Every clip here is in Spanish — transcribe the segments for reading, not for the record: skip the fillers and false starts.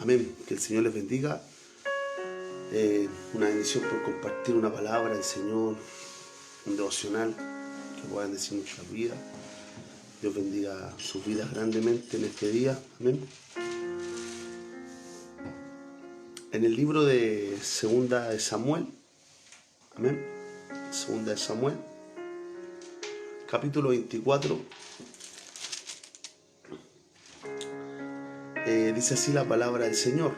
Amén. Que el Señor les bendiga. Una bendición por compartir una palabra del Señor, un devocional que puedan decir nuestras vidas. Dios bendiga sus vidas grandemente en este día. Amén. En el libro de Segunda de Samuel, amén, Segunda de Samuel, capítulo 24, dice así la palabra del Señor,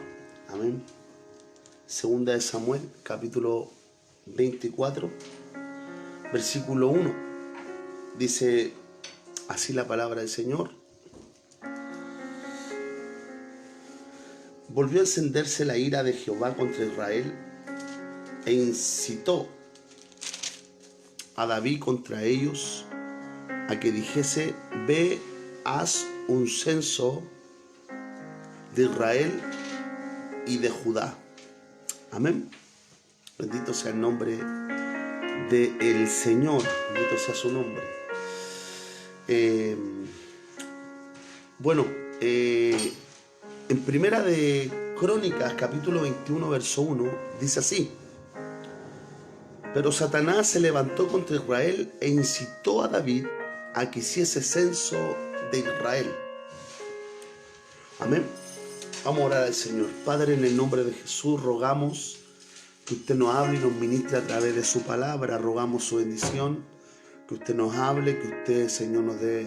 amén. Segunda de Samuel, capítulo 24, versículo 1, dice así la palabra del Señor. Volvió a encenderse la ira de Jehová contra Israel e incitó a David contra ellos a que dijese: ve, haz un censo de Israel y de Judá. Amén. Bendito sea el nombre del Señor, bendito sea su nombre. En Primera de Crónicas, capítulo 21, verso 1, dice así: pero Satanás se levantó contra Israel e incitó a David a que hiciese censo de Israel. Amén. Vamos a orar al Señor. Padre, en el nombre de Jesús, rogamos que usted nos hable y nos ministre a través de su palabra. Rogamos su bendición, que usted nos hable, que usted, Señor, nos dé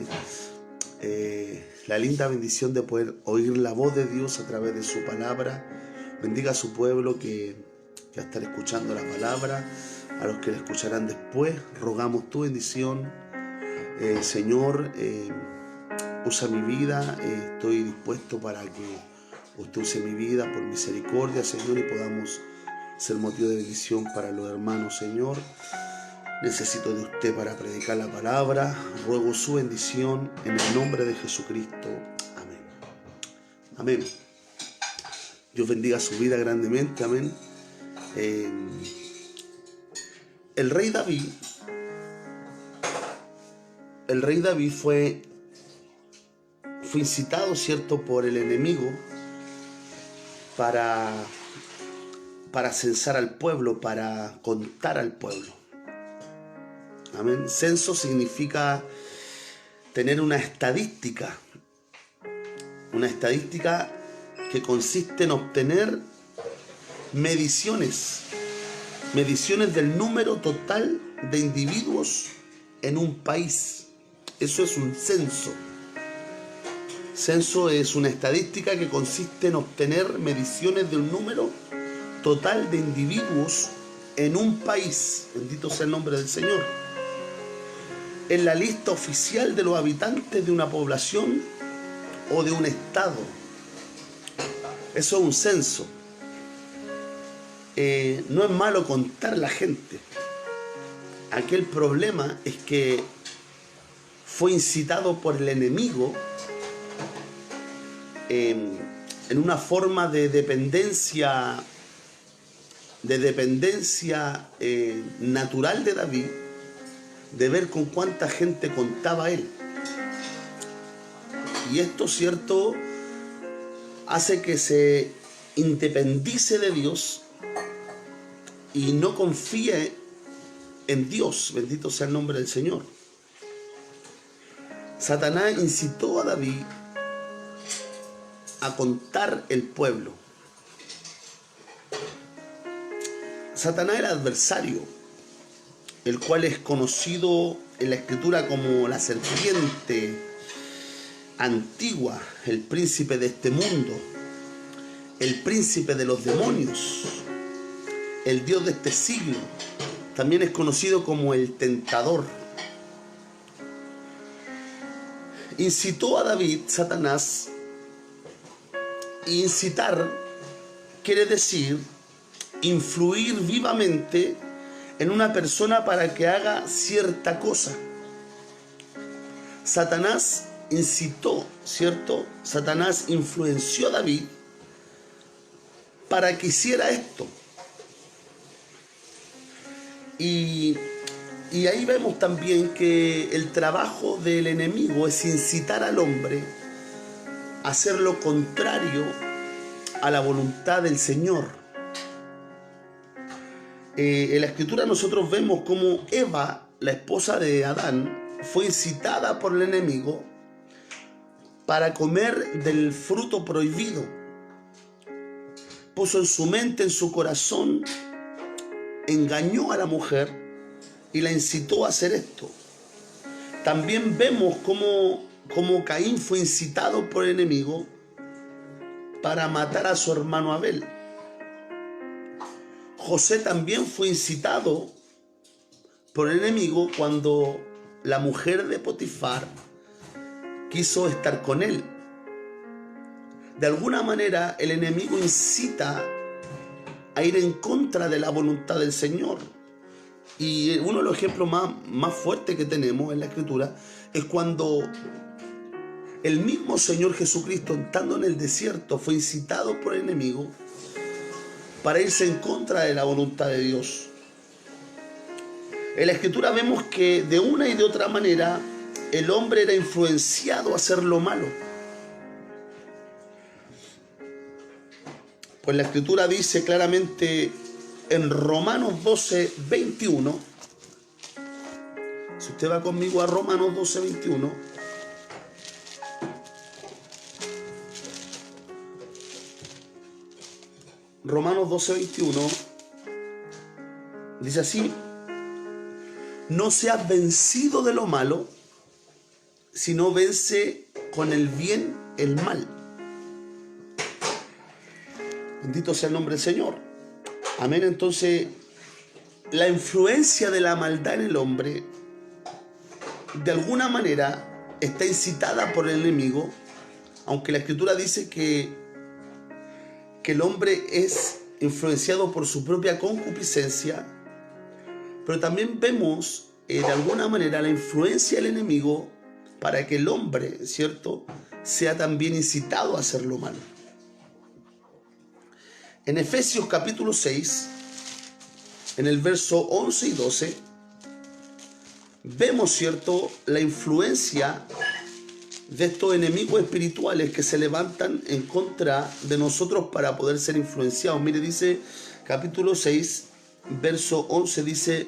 la linda bendición de poder oír la voz de Dios a través de su palabra. Bendiga a su pueblo que va a estar escuchando la palabra, a los que la escucharán después. Rogamos tu bendición, Señor. Usa mi vida, estoy dispuesto para que usted use mi vida por misericordia, Señor, y podamos ser motivo de bendición para los hermanos, Señor. Necesito de usted para predicar la palabra. Ruego su bendición en el nombre de Jesucristo. Amén. Amén. Dios bendiga su vida grandemente. Amén. El rey David fue incitado, ¿cierto?, por el enemigo para censar al pueblo, para contar al pueblo. Amén. Censo significa tener una estadística que consiste en obtener mediciones del número total de individuos en un país. Eso es un censo. Censo es una estadística que consiste en obtener mediciones de un número total de individuos en un país. Bendito sea el nombre del Señor. En la lista oficial de los habitantes de una población o de un estado. Eso es un censo. No es malo contar la gente. Aquí el problema es que fue incitado por el enemigo en una forma de dependencia natural de David, de ver con cuánta gente contaba él. Y esto, cierto, hace que se independice de Dios y no confíe en Dios. Bendito sea el nombre del Señor. Satanás incitó a David a contar el pueblo. Satanás era adversario, el cual es conocido en la Escritura como la serpiente antigua, el príncipe de este mundo, el príncipe de los demonios, el Dios de este siglo. También es conocido como el tentador. Incitó a David, Satanás. Incitar quiere decir influir vivamente en una persona para que haga cierta cosa. Satanás incitó, ¿cierto? Satanás influenció a David para que hiciera esto. Y Y ahí vemos también que el trabajo del enemigo es incitar al hombre a hacer lo contrario a la voluntad del Señor. En la Escritura nosotros vemos cómo Eva, la esposa de Adán, fue incitada por el enemigo para comer del fruto prohibido. Puso en su mente, en su corazón, engañó a la mujer y la incitó a hacer esto. También vemos cómo Caín fue incitado por el enemigo para matar a su hermano Abel. José también fue incitado por el enemigo cuando la mujer de Potifar quiso estar con él. De alguna manera el enemigo incita a ir en contra de la voluntad del Señor. Y uno de los ejemplos más fuertes que tenemos en la Escritura es cuando el mismo Señor Jesucristo, estando en el desierto, fue incitado por el enemigo para irse en contra de la voluntad de Dios. En la Escritura vemos que de una y de otra manera el hombre era influenciado a hacer lo malo. Pues la Escritura dice claramente en Romanos 12, 21. Si usted va conmigo a Romanos 12, 21. Romanos 12, 21. Dice así: no seas vencido de lo malo, sino vence con el bien el mal. Bendito sea el nombre del Señor. Amén. Entonces, la influencia de la maldad en el hombre, de alguna manera, está incitada por el enemigo, aunque la Escritura dice que el hombre es influenciado por su propia concupiscencia, pero también vemos de alguna manera la influencia del enemigo para que el hombre, ¿cierto?, sea también incitado a hacer lo malo. En Efesios capítulo 6, en el verso 11 y 12, vemos, ¿cierto?, la influencia de estos enemigos espirituales que se levantan en contra de nosotros para poder ser influenciados. Mire, dice capítulo 6, verso 11, dice: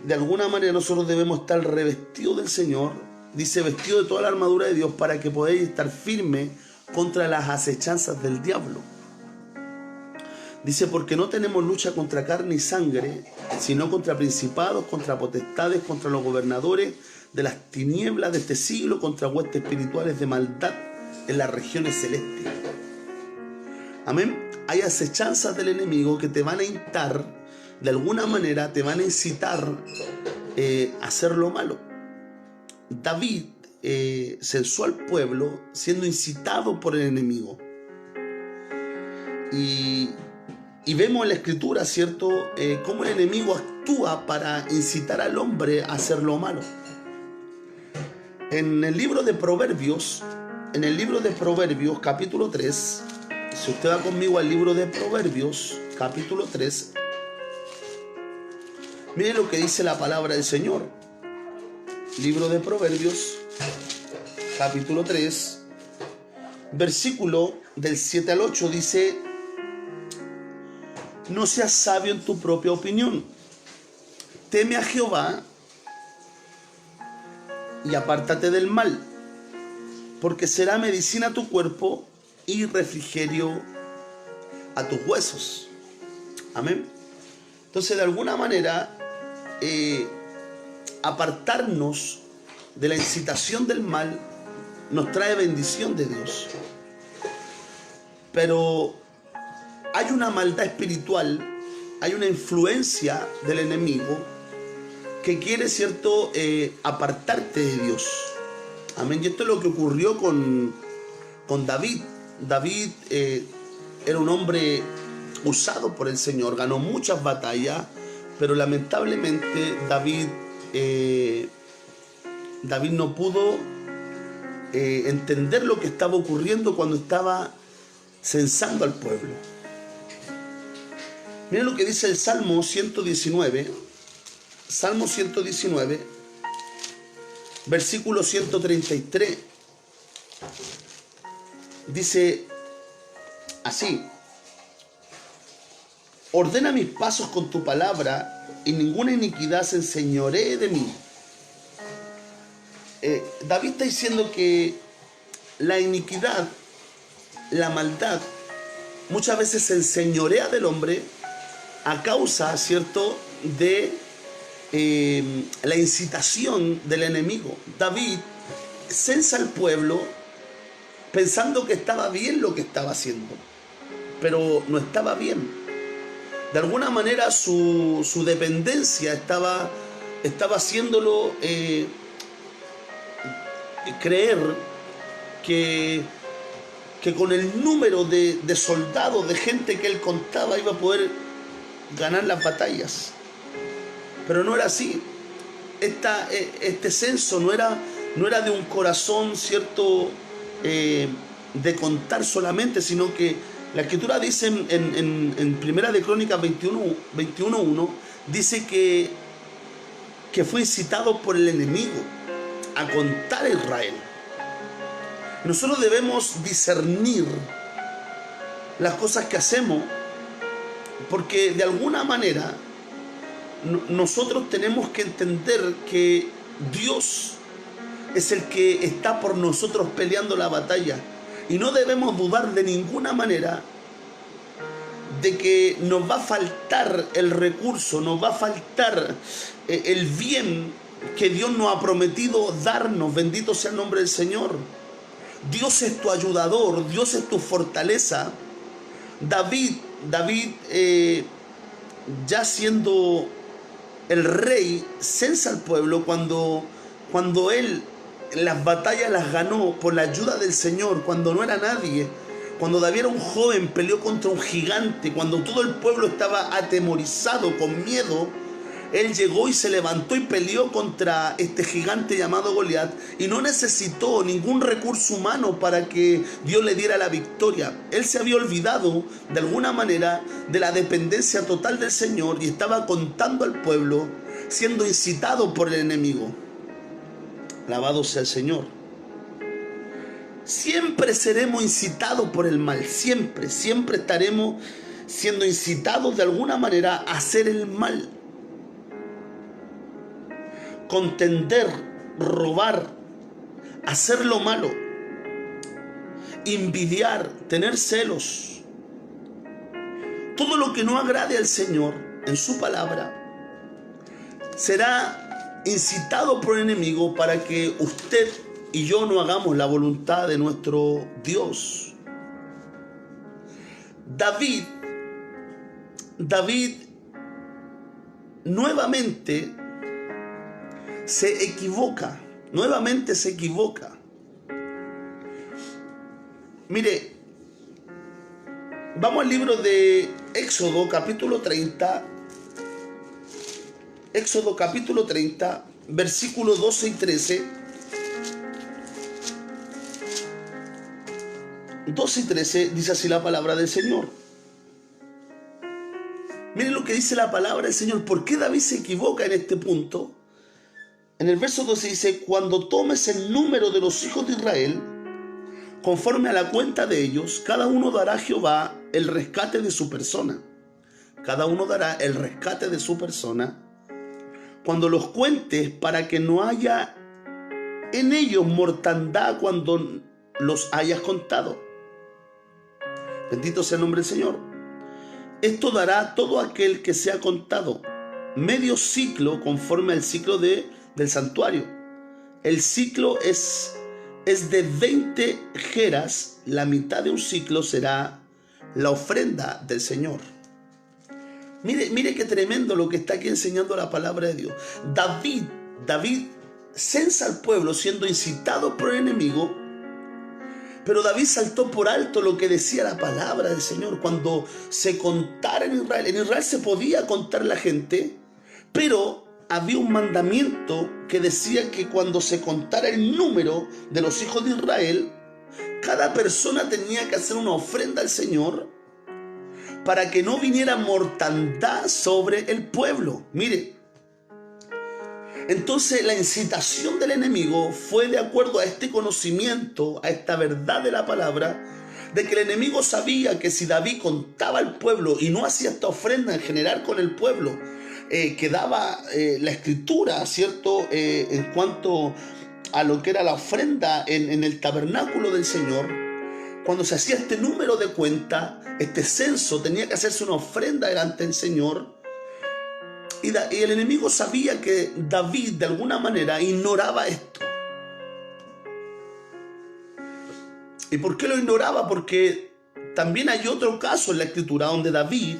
de alguna manera nosotros debemos estar revestidos del Señor, dice, vestidos de toda la armadura de Dios para que podáis estar firmes contra las acechanzas del diablo. Dice, porque no tenemos lucha contra carne y sangre, sino contra principados, contra potestades, contra los gobernadores de las tinieblas de este siglo, contra huestes espirituales de maldad en las regiones celestes. Amén. Hay acechanzas del enemigo que te van a instar, de alguna manera te van a incitar a hacer lo malo. David censó al pueblo siendo incitado por el enemigo. Y vemos en la Escritura, ¿cierto?, cómo el enemigo actúa para incitar al hombre a hacer lo malo. En el libro de Proverbios, capítulo 3, si usted va conmigo al libro de Proverbios, capítulo 3, mire lo que dice la palabra del Señor. Libro de Proverbios, capítulo 3, versículo del 7 al 8, dice: no seas sabio en tu propia opinión. Teme a Jehová y apártate del mal, porque será medicina a tu cuerpo y refrigerio a tus huesos. Amén. Entonces, de alguna manera, apartarnos de la incitación del mal nos trae bendición de Dios. Pero hay una maldad espiritual, hay una influencia del enemigo que quiere, ¿cierto?, apartarte de Dios. Amén. Y esto es lo que ocurrió con David. David era un hombre usado por el Señor, ganó muchas batallas, pero lamentablemente David no pudo entender lo que estaba ocurriendo cuando estaba censando al pueblo. Miren lo que dice el Salmo 119. Salmo 119, versículo 133. Dice así: ordena mis pasos con tu palabra, y ninguna iniquidad se enseñoree de mí. David está diciendo que la iniquidad, la maldad, muchas veces se enseñorea del hombre a causa, ¿cierto?, de la incitación del enemigo. David censa al pueblo pensando que estaba bien lo que estaba haciendo, pero no estaba bien. De alguna manera su dependencia estaba haciéndolo creer que con el número de soldados, de gente que él contaba, iba a poder ganar las batallas. Pero no era así. Este censo no era de un corazón, ¿cierto?, de contar solamente, sino que la Escritura dice en Primera de Crónicas 21:1, dice que fue incitado por el enemigo a contar a Israel. Nosotros debemos discernir las cosas que hacemos, porque de alguna manera nosotros tenemos que entender que Dios es el que está por nosotros peleando la batalla, y no debemos dudar de ninguna manera de que nos va a faltar el recurso, nos va a faltar el bien que Dios nos ha prometido darnos. Bendito sea el nombre del Señor. Dios es tu ayudador, Dios es tu fortaleza. David, ya siendo el rey, censa al pueblo cuando él las batallas las ganó por la ayuda del Señor, cuando no era nadie. Cuando David era un joven, peleó contra un gigante. Cuando todo el pueblo estaba atemorizado, con miedo, él llegó y se levantó y peleó contra este gigante llamado Goliat, y no necesitó ningún recurso humano para que Dios le diera la victoria. Él se había olvidado de alguna manera de la dependencia total del Señor y estaba contando al pueblo, siendo incitado por el enemigo. Alabado sea el Señor. Siempre seremos incitados por el mal, siempre estaremos siendo incitados de alguna manera a hacer el mal. Contender, robar, hacer lo malo, envidiar, tener celos. Todo lo que no agrade al Señor en su palabra será incitado por el enemigo para que usted y yo no hagamos la voluntad de nuestro Dios. David nuevamente se equivoca. Mire, vamos al libro de Éxodo capítulo 30. Éxodo capítulo 30, versículos 12 y 13. 12 y 13 dice así la palabra del Señor. Miren lo que dice la palabra del Señor. ¿Por qué David se equivoca en este punto? En el verso 12 dice: cuando tomes el número de los hijos de Israel, conforme a la cuenta de ellos, cada uno dará a Jehová el rescate de su persona. Cada uno dará el rescate de su persona cuando los cuentes, para que no haya en ellos mortandad cuando los hayas contado. Bendito sea el nombre del Señor. Esto dará todo aquel que sea contado, medio ciclo conforme al ciclo del santuario. El ciclo es de 20 jeras, la mitad de un ciclo será la ofrenda del Señor. Mire qué tremendo lo que está aquí enseñando la palabra de Dios. David censa al pueblo siendo incitado por el enemigo, pero David saltó por alto lo que decía la palabra del Señor. Cuando se contara en Israel se podía contar la gente, pero había un mandamiento que decía que cuando se contara el número de los hijos de Israel, cada persona tenía que hacer una ofrenda al Señor para que no viniera mortandad sobre el pueblo. Mire, Entonces la incitación del enemigo fue de acuerdo a este conocimiento, a esta verdad de la palabra, de que el enemigo sabía que si David contaba al pueblo y no hacía esta ofrenda en general con el pueblo, que daba la escritura, ¿cierto? En cuanto a lo que era la ofrenda en el tabernáculo del Señor, cuando se hacía este número de cuenta, este censo, tenía que hacerse una ofrenda delante del Señor. Y el enemigo sabía que David de alguna manera ignoraba esto. ¿Y por qué lo ignoraba? Porque también hay otro caso en la escritura donde David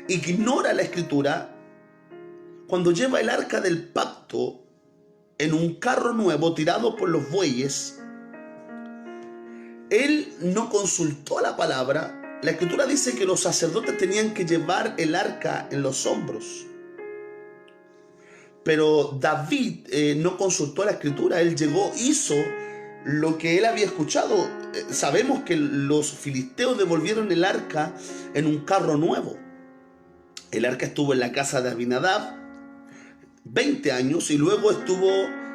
ignora la escritura cuando lleva el arca del pacto en un carro nuevo tirado por los bueyes. Él no consultó la palabra. La escritura dice que los sacerdotes tenían que llevar el arca en los hombros. Pero David no consultó la escritura. Él llegó, hizo lo que él había escuchado. Sabemos que los filisteos devolvieron el arca en un carro nuevo. El arca estuvo en la casa de Abinadab 20 años y luego estuvo,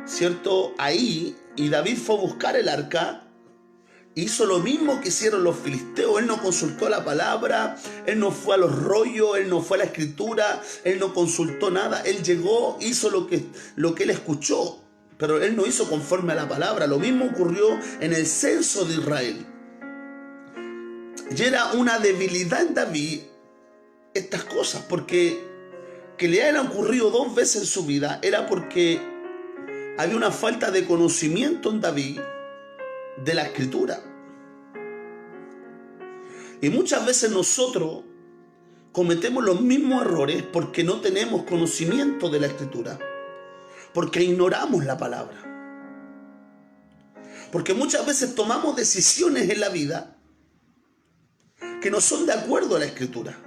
¿cierto?, ahí, y David fue a buscar el arca. Hizo lo mismo que hicieron los filisteos. Él no consultó la palabra, él no fue a los rollos, él no fue a la escritura, él no consultó nada. Él llegó, hizo lo que él escuchó, pero él no hizo conforme a la palabra. Lo mismo ocurrió en el censo de Israel. Y era una debilidad en David estas cosas, porque que le hayan ocurrido 2 veces en su vida era porque había una falta de conocimiento en David de la escritura. Y muchas veces nosotros cometemos los mismos errores porque no tenemos conocimiento de la escritura, porque ignoramos la palabra, porque muchas veces tomamos decisiones en la vida que no son de acuerdo a la escritura.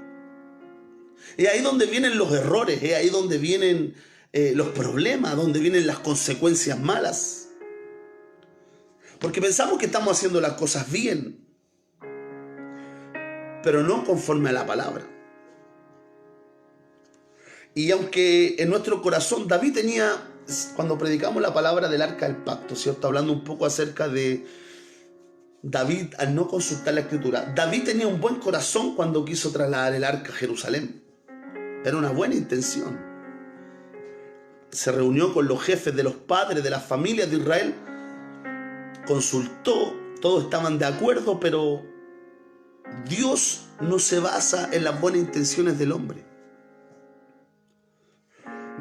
Y ahí donde vienen los errores, es ahí donde vienen los problemas, donde vienen las consecuencias malas. Porque pensamos que estamos haciendo las cosas bien, pero no conforme a la palabra. Y aunque en nuestro corazón David tenía, cuando predicamos la palabra del arca del pacto, ¿cierto?, hablando un poco acerca de David al no consultar la escritura, David tenía un buen corazón cuando quiso trasladar el arca a Jerusalén. Era una buena intención. Se reunió con los jefes de los padres de las familias de Israel, consultó, todos estaban de acuerdo, pero Dios no se basa en las buenas intenciones del hombre.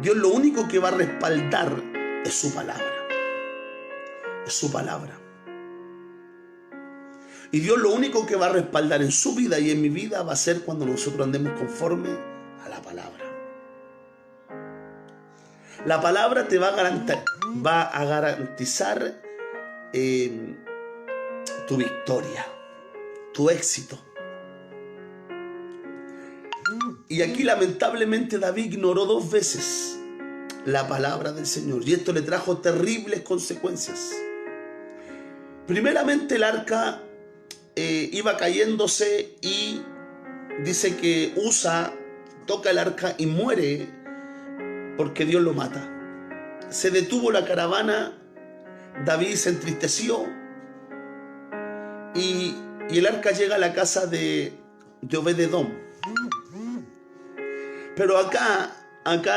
Dios lo único que va a respaldar es su palabra. Es su palabra. Y Dios lo único que va a respaldar en su vida y en mi vida va a ser cuando nosotros andemos conforme a la palabra. La palabra te va a garantizar tu victoria, tu éxito. Y aquí lamentablemente David ignoró 2 veces la palabra del Señor, y esto le trajo terribles consecuencias. Primeramente, el arca iba cayéndose y dice que Usa toca el arca y muere porque Dios lo mata. Se detuvo la caravana, David se entristeció y el arca llega a la casa de Obed-edom. Pero acá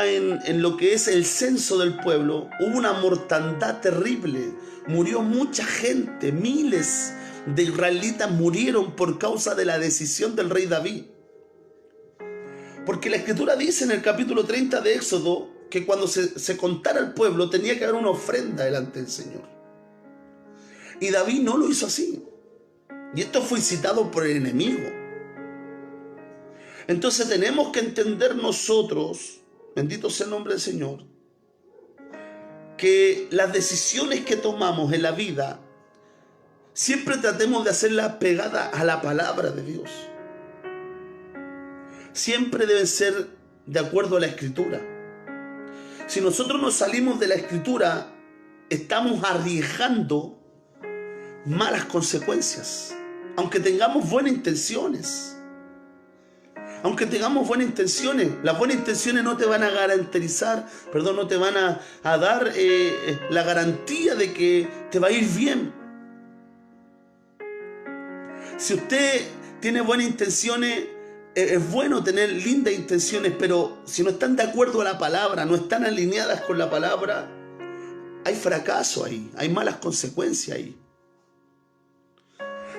en lo que es el censo del pueblo, hubo una mortandad terrible. Murió mucha gente, miles de israelitas murieron por causa de la decisión del rey David. Porque la escritura dice en el capítulo 30 de Éxodo que cuando se contara al pueblo tenía que haber una ofrenda delante del Señor. Y David no lo hizo así. Y esto fue incitado por el enemigo. Entonces tenemos que entender nosotros, bendito sea el nombre del Señor, que las decisiones que tomamos en la vida siempre tratemos de hacerlas pegadas a la palabra de Dios. Siempre deben ser de acuerdo a la escritura. Si nosotros nos salimos de la escritura, estamos arriesgando malas consecuencias, aunque tengamos buenas intenciones. Aunque tengamos buenas intenciones, las buenas intenciones no te van a garantizar, perdón, no te van a dar la garantía de que te va a ir bien. Si usted tiene buenas intenciones, es bueno tener lindas intenciones, pero si no están de acuerdo a la palabra, no están alineadas con la palabra, hay fracaso ahí, hay malas consecuencias ahí.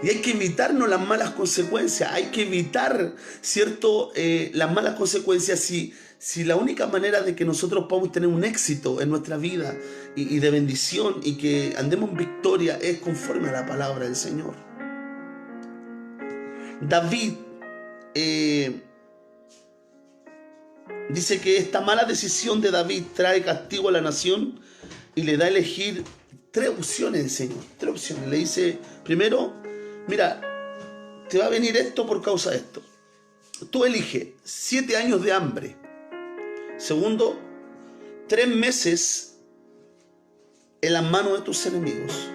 Y hay que evitarnos las malas consecuencias, hay que evitar, ¿cierto?, las malas consecuencias si la única manera de que nosotros podamos tener un éxito en nuestra vida y de bendición y que andemos en victoria es conforme a la palabra del Señor. David dice que esta mala decisión de David trae castigo a la nación y le da a elegir tres opciones el Señor. Tres opciones. Le dice, primero, mira, te va a venir esto por causa de esto. Tú eliges 7 años de hambre. Segundo, 3 meses en las manos de tus enemigos.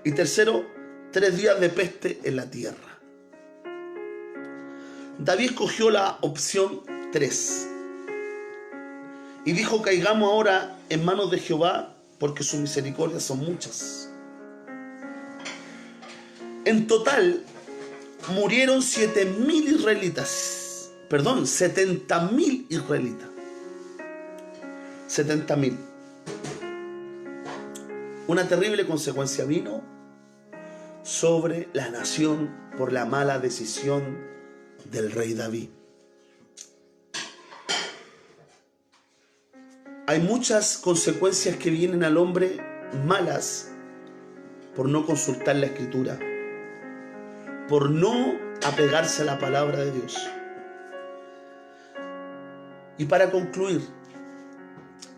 Y tercero, 3 días de peste en la tierra. David escogió la opción 3 y dijo: caigamos ahora en manos de Jehová, porque sus misericordias son muchas. En total murieron 7.000 israelitas, perdón, 70.000 israelitas. 70.000. Una terrible consecuencia vino sobre la nación por la mala decisión del rey David. Hay muchas consecuencias que vienen al hombre malas por no consultar la Escritura, por no apegarse a la palabra de Dios. Y para concluir,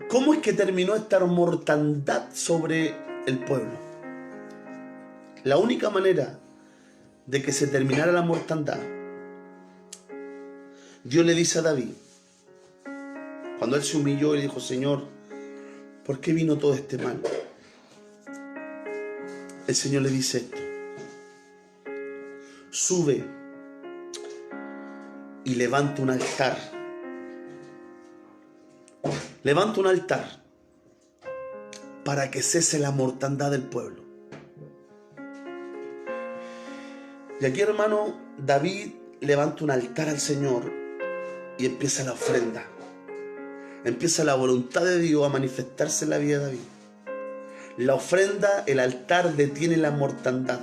¿cómo es que terminó esta mortandad sobre el pueblo? La única manera de que se terminara la mortandad, Dios le dice a David, cuando él se humilló y le dijo: Señor, ¿por qué vino todo este mal? El Señor le dice esto: sube y levanta un altar. Levanta un altar para que cese la mortandad del pueblo. Y aquí, hermano, David levanta un altar al Señor y empieza la ofrenda. Empieza la voluntad de Dios a manifestarse en la vida de David. La ofrenda, el altar, detiene la mortandad.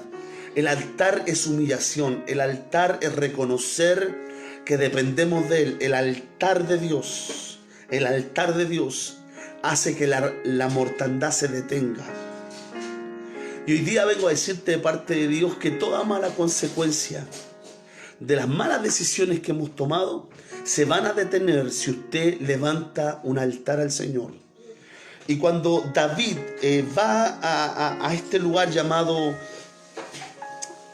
El altar es humillación. El altar es reconocer que dependemos de Él. El altar de Dios hace que la mortandad se detenga. Y hoy día vengo a decirte de parte de Dios que toda mala consecuencia de las malas decisiones que hemos tomado se van a detener si usted levanta un altar al Señor. Y cuando David va a este lugar llamado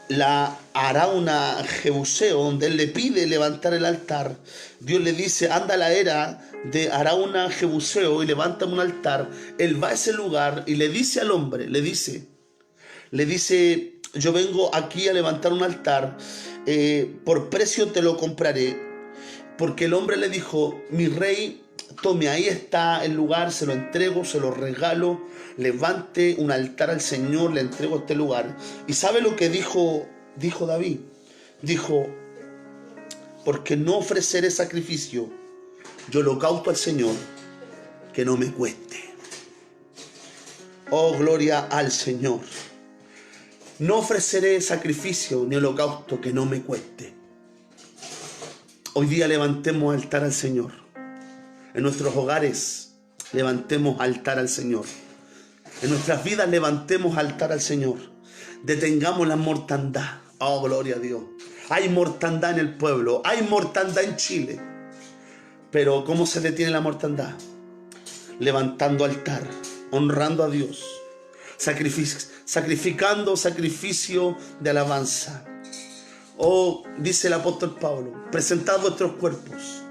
la Arauna Jebuseo, donde él le pide levantar el altar, Dios le dice: anda a la era de Arauna Jebuseo y levanta un altar. Él va a ese lugar y le dice al hombre, le dice: yo vengo aquí a levantar un altar, por precio te lo compraré. Porque el hombre le dijo: mi rey, tome, ahí está el lugar, se lo entrego, se lo regalo, levante un altar al Señor, le entrego este lugar. ¿Y sabe lo que dijo David? Dijo: porque no ofreceré sacrificio y holocausto al Señor que no me cueste. Oh, gloria al Señor. No ofreceré sacrificio ni holocausto que no me cueste. Hoy día levantemos altar al Señor. En nuestros hogares levantemos altar al Señor. En nuestras vidas levantemos altar al Señor. Detengamos la mortandad. Oh, gloria a Dios. Hay mortandad en el pueblo. Hay mortandad en Chile. Pero ¿cómo se detiene la mortandad? Levantando altar, honrando a Dios, sacrificando sacrificio de alabanza. Oh, dice el apóstol Pablo: presentad vuestros cuerpos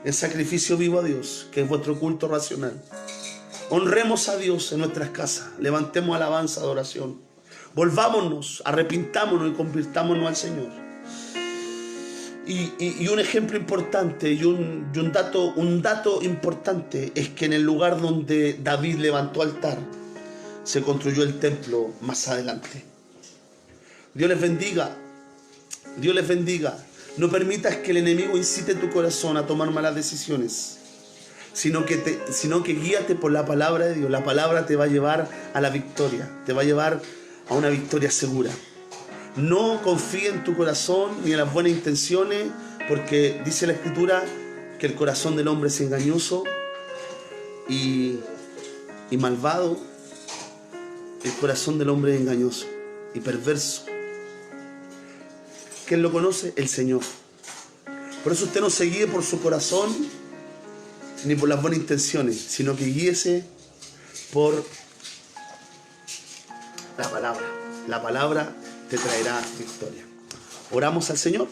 en sacrificio vivo a Dios, que es vuestro culto racional. Honremos a Dios en nuestras casas, levantemos alabanza, adoración. Volvámonos, arrepintámonos y convirtámonos al Señor. Y un ejemplo importante y un dato importante es que en el lugar donde David levantó altar, se construyó el templo más adelante. Dios les bendiga. Dios les bendiga. No permitas que el enemigo incite tu corazón a tomar malas decisiones, sino que guíate por la palabra de Dios. La palabra te va a llevar a la victoria, te va a llevar a una victoria segura. No confíe en tu corazón ni en las buenas intenciones, porque dice la Escritura que el corazón del hombre es engañoso y malvado. El corazón del hombre es engañoso y perverso. ¿Quién lo conoce? El Señor. Por eso usted no se guíe por su corazón ni por las buenas intenciones, sino que guíese por la palabra. La palabra te traerá victoria. Oramos al Señor.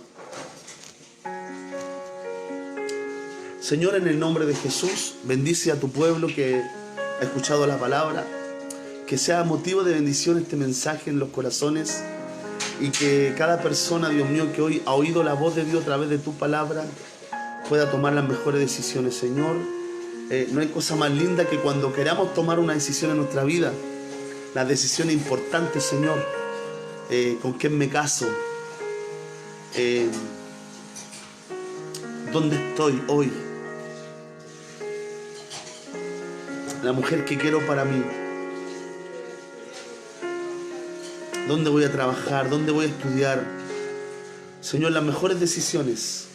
Señor, en el nombre de Jesús, bendice a tu pueblo que ha escuchado la palabra, que sea motivo de bendición este mensaje en los corazones, y que cada persona, Dios mío, que hoy ha oído la voz de Dios a través de tu palabra, pueda tomar las mejores decisiones, Señor. No hay cosa más linda que cuando queramos tomar una decisión en nuestra vida, las decisiones importantes, Señor. ¿Con quién me caso? ¿Dónde estoy hoy? La mujer que quiero para mí. ¿Dónde voy a trabajar? ¿Dónde voy a estudiar? Señor, las mejores decisiones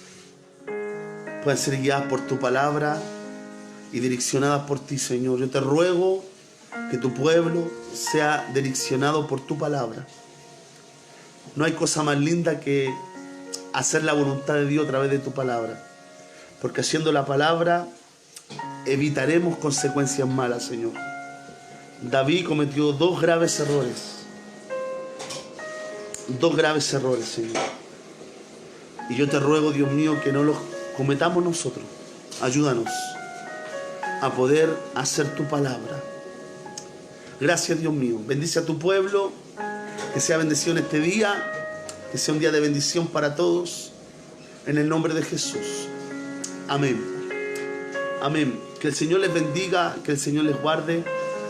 pueden ser guiadas por tu palabra y direccionadas por ti, Señor. Yo te ruego que tu pueblo sea direccionado por tu palabra. No hay cosa más linda que hacer la voluntad de Dios a través de tu palabra, porque haciendo la palabra evitaremos consecuencias malas, Señor. David cometió dos graves errores, Señor. Y yo te ruego, Dios mío, que no los cometamos nosotros. Ayúdanos a poder hacer tu palabra. Gracias, Dios mío. Bendice a tu pueblo. Que sea bendición este día. Que sea un día de bendición para todos. En el nombre de Jesús. Amén. Amén. Que el Señor les bendiga. Que el Señor les guarde.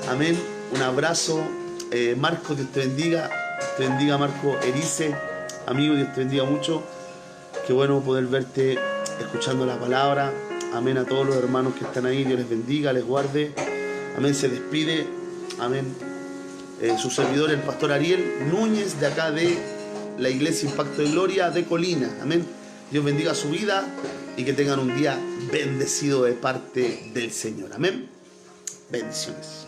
Amén. Un abrazo. Marco, Dios te bendiga. Te bendiga, Marco Erice. Amigo, Dios te bendiga mucho. Qué bueno poder verte escuchando la palabra. Amén. A todos los hermanos que están ahí, Dios les bendiga, les guarde. Amén. Se despide. Amén. Su servidor, el pastor Ariel Núñez, de acá de la Iglesia Impacto de Gloria de Colina. Amén. Dios bendiga su vida y que tengan un día bendecido de parte del Señor. Amén. Bendiciones.